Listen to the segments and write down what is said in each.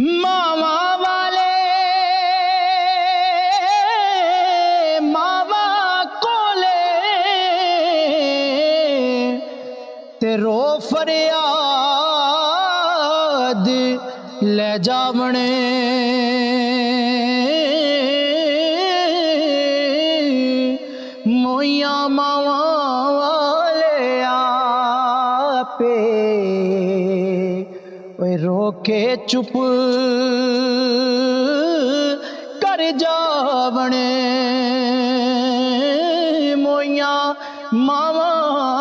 मावा वाले मावा कोले ते रो फरियाद ले जावणे मोया मावा वाले आपे रोके चुप कर जावणे मोया मावा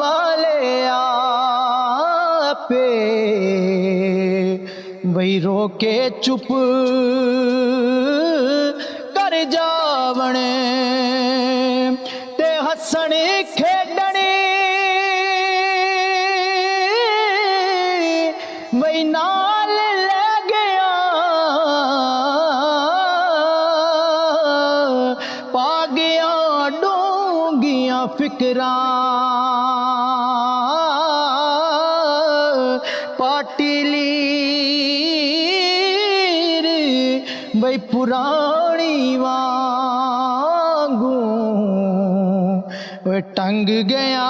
वाले आपे वही रोके चुप कर जावणे ते हसने खेडने वही नाल ले गया पा गया डोंगियां फिकरा पाटिली वही पुरानी वांगू टंग गया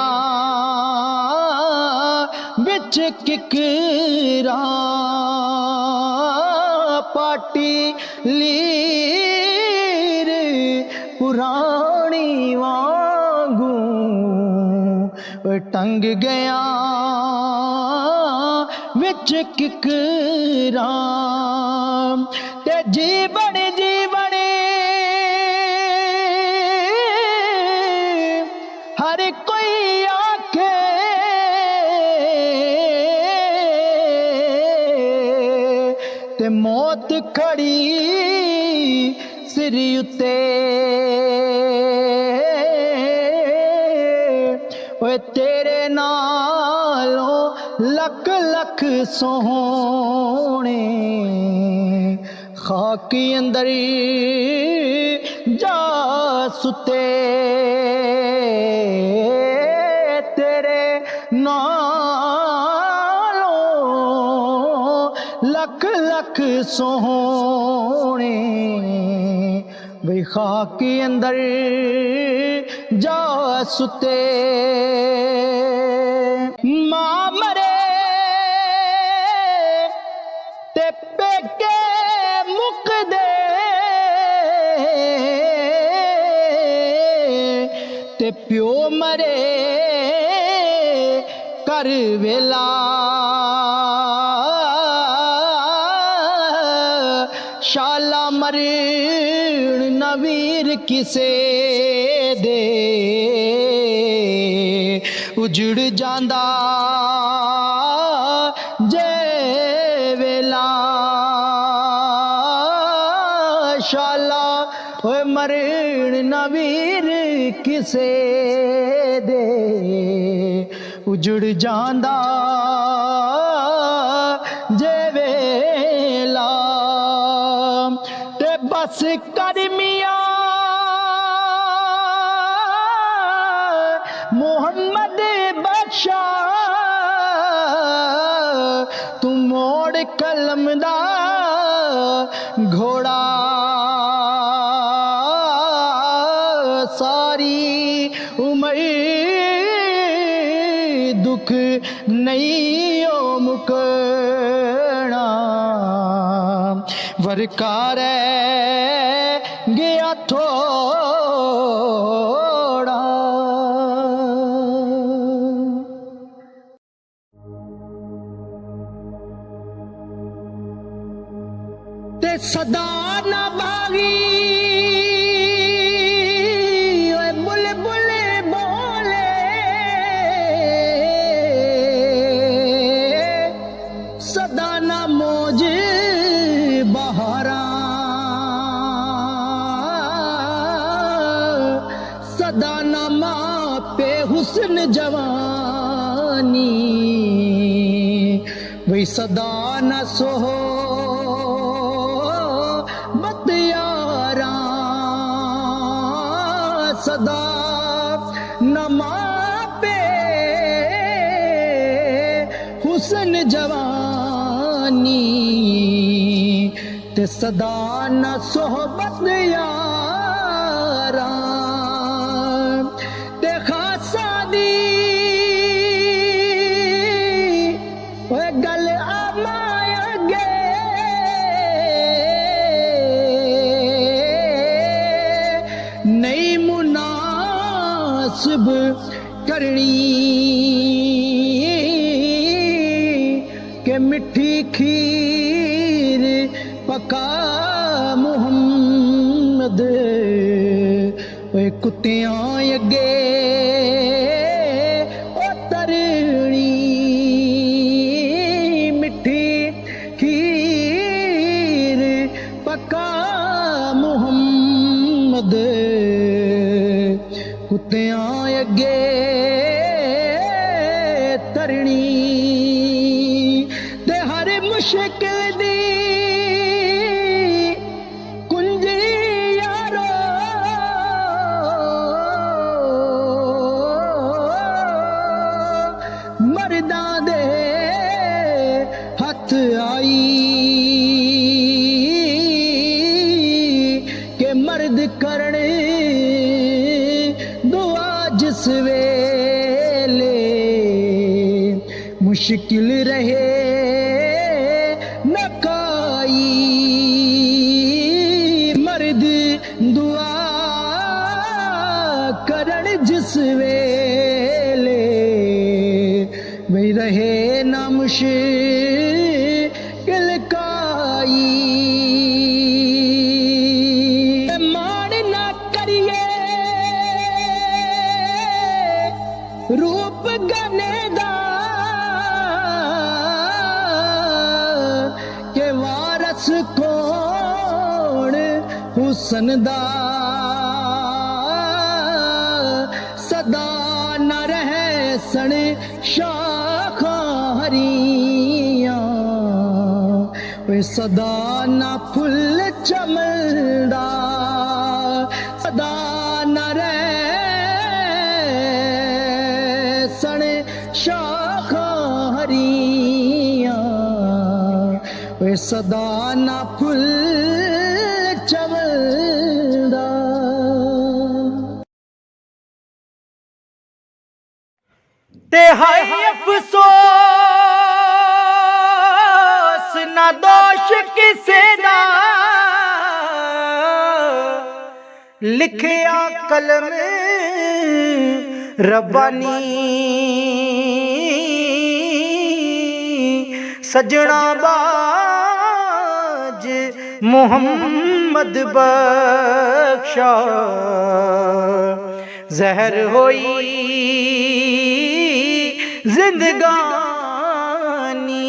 बिच किकरा पाटी लीर पुरानी वांगू टंग गया बिच किकरा ते जीवन हर कोई आखे ते मौत खड़ी सिर उत्ते ओए तेरे नालों लख लख सोहने खाकी अंदर जा सुते तेरे नालों लख लख सोहने वे खाकी अंदर जा सुते मां मरे ते पेके मुक दे ते प्यो मरे कर वेला शाला मरण नवीर किसे दे उजड़ जांदा जे वेला शाला होए मरण नवीर किसे दे उजड़ जांदा जे वेला ते बस कर मियां मोहम्मद बख्शा तू मोड़ कलम दा घोड़ा सारी उम्र दुख नहीं ओ मुकना वरकार गया थोड़ा ते सदा न भागी बुलबुल बोले सदा न मौज बहारा सदा न मापे हुस्न जवानी वही सदा न सोहो सदा नमा पे हुस्न जवानी ते सदा न सोहबत यारा ते खासा दी गल आमायगे नहीं मुनासिब करनी के मिठी खीर पका मुहम्मद ओए कुत्तियां अगे ओ तरणी मिठी खीर पका मुहम्मद कुत्तियां अगे तरणी ते हर मुश्किल दी कुंजी यारो मर्दां दे हथ आई के मर्द करने दुआ जिस वेले मुश्किल रहे नकाई मर्द दुआ करण जिस वेले वही रहे ना मुश्किल काई मान ना करिए रूप गने दा के वारस कौन हुसन दा सदा न रहे सन शाखा हरियां वे सदा न फुल चमलदा सदा न रहे सन शाखा हरियां वे सदा न फुल चमलदा ते हाय अफसोस ना दोष किसे दा लिखिया कलम रब्बानी सजना बाज मुहम्मद बख्शा जहर होई जिंदगानी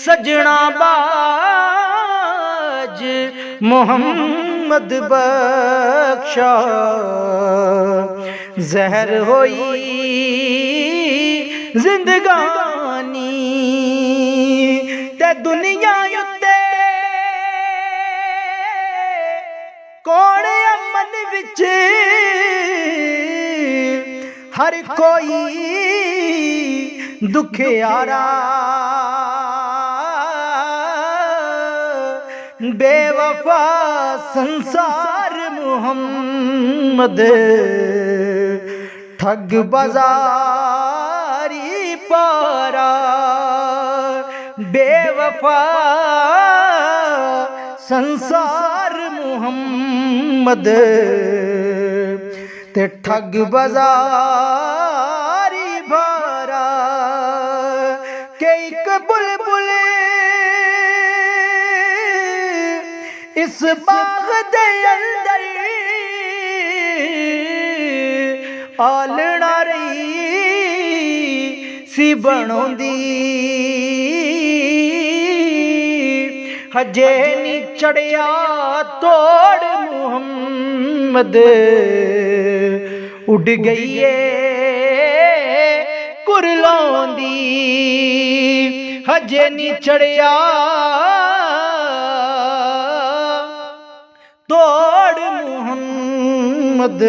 सजना बाज मुहम्मद बख्शा जहर होई जिंदगानी ते दुनिया उत्ते कौन अमन विच हर कोई दुखियारा बेवफा संसार मुहम्मद ठग बाजारी पारा बेवफा संसार मुहम्मद ते ठग बाजारी भारा के एक बुलबुल इस बाग दे अंदर आलना रही सी बनोंदी हजे नी चढ़िया तोड़ मुहम्मद उड़ गई है कुरलौंदी हजे नी चढ़िया तोड़ मुहम्मद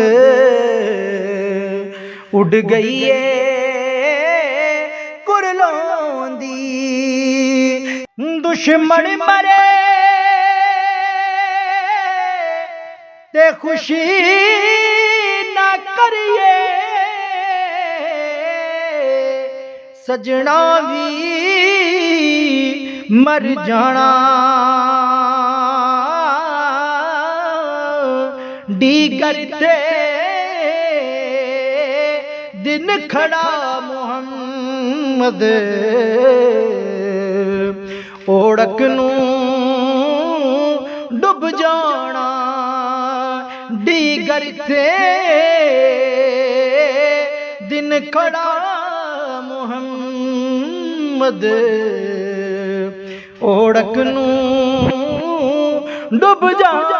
उड़ गई है कुरलौंदी दुश्मन मरे ते खुशी ना करिए, सजना भी मर जाना। डीगर ते दिन खड़ा मुहम्मद, ओढ़क नूं डुब जाना। डीगर ते दिन खड़ा मुहम्मद, ओढ़क नूं डुब जाना।